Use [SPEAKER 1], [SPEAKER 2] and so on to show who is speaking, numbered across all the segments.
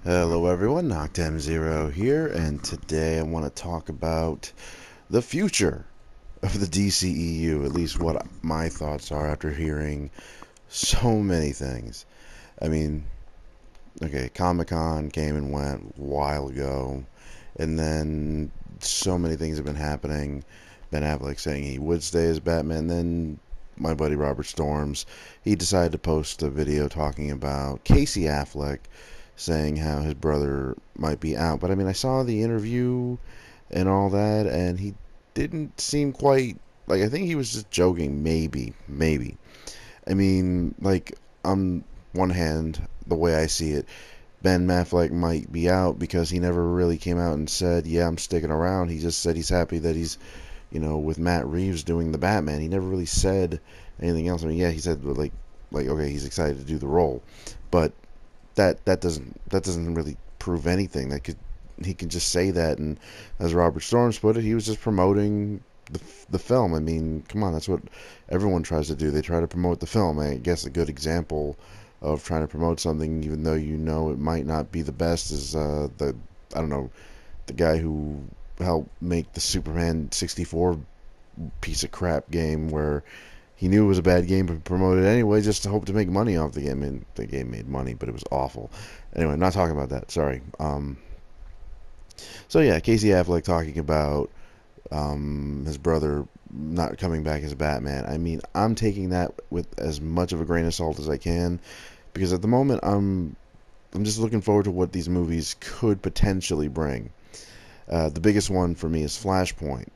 [SPEAKER 1] Hello everyone, Noctem0 here, and today I want to talk about the future of the DCEU, at least what my thoughts are after hearing so many things. I mean, okay, Comic-Con came and went a while ago, and then so many things have been happening. Ben Affleck saying he would stay as Batman, then my buddy Robert Storms, he decided to post a video talking about Casey Affleck saying how his brother might be out. But I mean, I saw the interview and all that, and he didn't seem quite like. I think he was just joking. Maybe. I mean, like on one hand, the way I see it, Ben Affleck might be out because he never really came out and said, "Yeah, I'm sticking around." He just said he's happy that he's, with Matt Reeves doing the Batman. He never really said anything else. I mean, yeah, he said like okay, he's excited to do the role, but that doesn't really prove anything. That could he can just say that, and as Robert Storms put it, he was just promoting the film. I mean, come on, that's what everyone tries to do. They try to promote the film. I guess a good example of trying to promote something, even though you know it might not be the best, is the I don't know the guy who helped make the Superman 64 piece of crap game where he knew it was a bad game, but promoted it anyway just to hope to make money off the game. And the game made money, but it was awful. Anyway, I'm not talking about that. Sorry. So yeah, Casey Affleck talking about his brother not coming back as Batman. I mean, I'm taking that with as much of a grain of salt as I can because at the moment I'm just looking forward to what these movies could potentially bring. The biggest one for me is Flashpoint,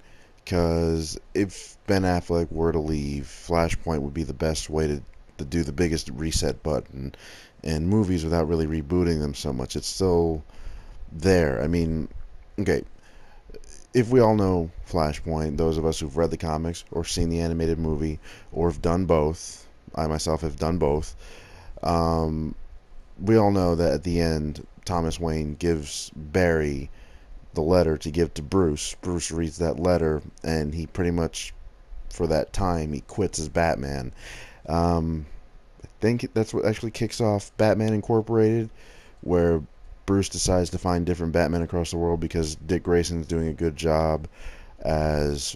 [SPEAKER 1] because if Ben Affleck were to leave, Flashpoint would be the best way to do the biggest reset button in movies without really rebooting them so much. It's still there. I mean, okay, if we all know Flashpoint, those of us who've read the comics or seen the animated movie or have done both, I myself have done both, um, we all know that at the end, Thomas Wayne gives Barry the letter to give to Bruce. Bruce reads that letter, and he pretty much, for that time, he quits as Batman. I think that's what actually kicks off Batman Incorporated, where Bruce decides to find different Batmen across the world because Dick Grayson's doing a good job as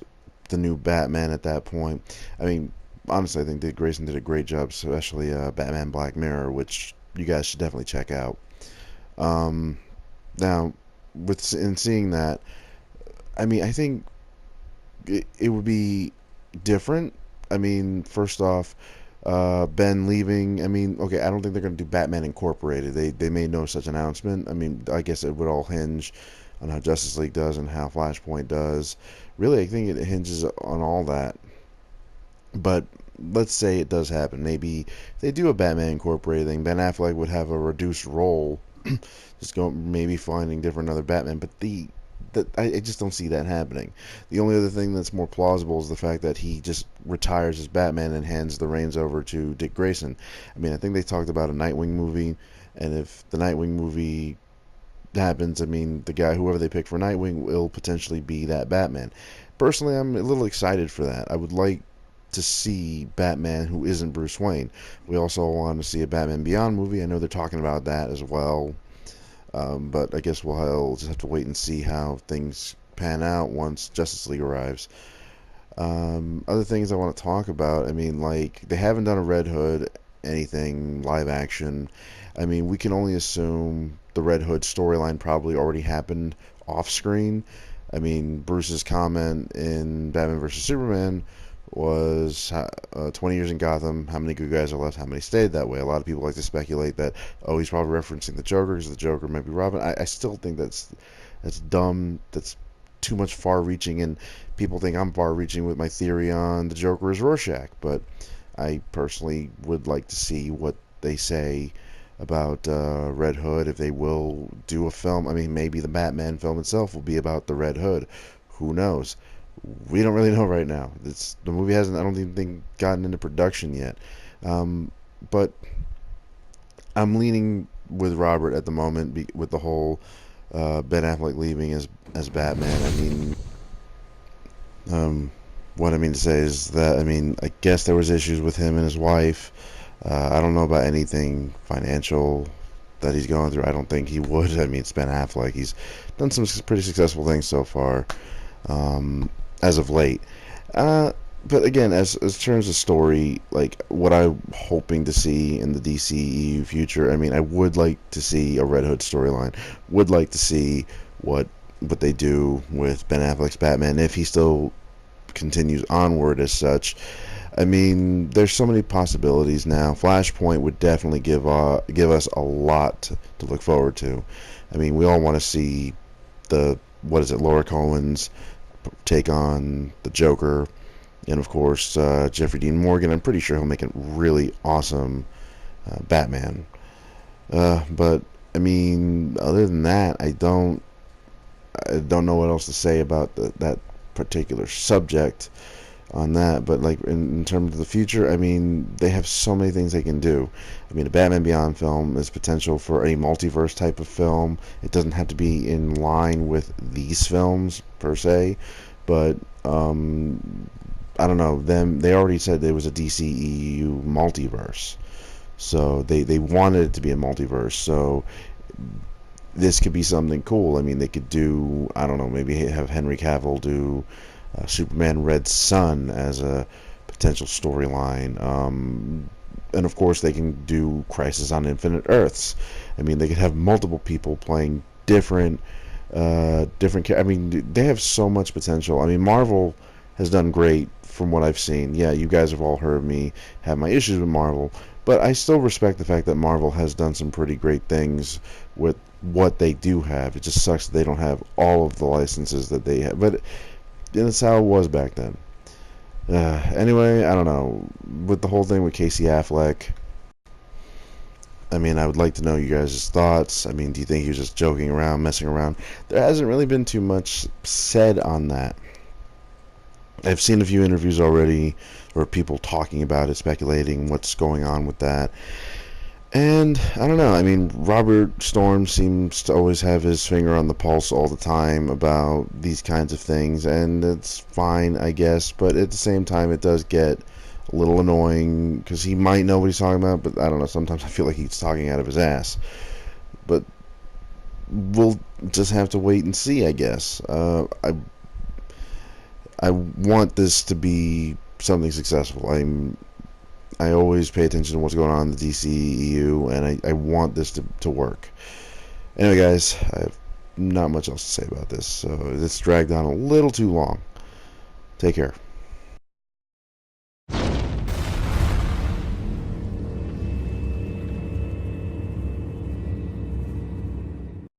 [SPEAKER 1] the new Batman at that point. I mean, honestly, I think Dick Grayson did a great job, especially Batman Black Mirror, which you guys should definitely check out. Um, Now, in seeing that, I mean, I think it would be different. I mean, first off, Ben leaving. I mean, okay, I don't think they're going to do Batman Incorporated. They made no such announcement. I mean, I guess it would all hinge on how Justice League does and how Flashpoint does. Really, I think it hinges on all that. But let's say it does happen. Maybe they do a Batman Incorporated thing. Ben Affleck would have a reduced role, just go maybe finding different other Batman. But I just don't see that happening. The only other thing that's more plausible is the fact that he just retires as Batman and hands the reins over to Dick Grayson. I mean, I think they talked about a Nightwing movie, and if the Nightwing movie happens, I mean, the guy, whoever they pick for Nightwing, will potentially be that Batman. Personally, I'm a little excited for that. I would like to see Batman who isn't Bruce Wayne. We also want to see a Batman Beyond movie. I know they're talking about that as well. But I guess we'll just have to wait and see how things pan out once Justice League arrives. Other things I want to talk about, I mean, like, they haven't done a Red Hood anything live action. I mean, we can only assume the Red Hood storyline probably already happened off screen. I mean, Bruce's comment in Batman vs. Superman was 20 years in Gotham, how many good guys are left, how many stayed that way. A lot of people like to speculate that, oh, he's probably referencing the Joker because the Joker might be Robin. I still think that's dumb. That's too much far-reaching, and people think I'm far-reaching with my theory on the Joker is Rorschach, but I personally would like to see what they say about Red Hood, if they will do a film. I mean, maybe the Batman film itself will be about the Red Hood. Who knows? We don't really know right now. The movie hasn't, I don't even think, gotten into production yet. But I'm leaning with Robert at the moment with the whole Ben Affleck leaving as Batman. I mean, what I mean to say is that, I mean, I guess there was issues with him and his wife. I don't know about anything financial that he's going through. I don't think he would. I mean, it's Ben Affleck. He's done some pretty successful things so far, as of late. But again, as terms of story, like what I'm hoping to see in the DCEU future, I mean, I would like to see a Red Hood storyline. Would like to see what they do with Ben Affleck's Batman if he still continues onward as such. I mean, there's so many possibilities now. Flashpoint would definitely give us a lot to look forward to. I mean, we all want to see the what is it, Laura Cohen's take on the Joker, and of course Jeffrey Dean Morgan. I'm pretty sure he'll make a really awesome Batman. But I mean, other than that, I don't know what else to say about that particular subject on that. But like in terms of the future, I mean, they have so many things they can do. I mean, a Batman Beyond film is potential for a multiverse type of film. It doesn't have to be in line with these films per se, but I don't know. They already said there was a DCEU multiverse, so they wanted it to be a multiverse. So this could be something cool. I mean, they could do, I don't know, maybe have Henry Cavill do Superman Red Sun as a potential storyline. And of course, they can do Crisis on Infinite Earths. I mean, they could have multiple people playing different. I mean, they have so much potential. I mean, Marvel has done great from what I've seen. Yeah, you guys have all heard me have my issues with Marvel, but I still respect the fact that Marvel has done some pretty great things with what they do have. It just sucks that they don't have all of the licenses that they have, but that's how it was back then. Anyway, I don't know. With the whole thing with Casey Affleck, I mean, I would like to know you guys' thoughts. I mean, do you think he was just joking around, messing around? There hasn't really been too much said on that. I've seen a few interviews already where people talking about it, speculating what's going on with that. And I don't know. I mean, Robert Storm seems to always have his finger on the pulse all the time about these kinds of things, and it's fine, I guess. But at the same time, it does get a little annoying because he might know what he's talking about, but I don't know. Sometimes I feel like he's talking out of his ass. But we'll just have to wait and see, I guess. I want this to be something successful. I always pay attention to what's going on in the DCEU, and I want this to work. Anyway, guys, I have not much else to say about this, so this dragged on a little too long. Take care.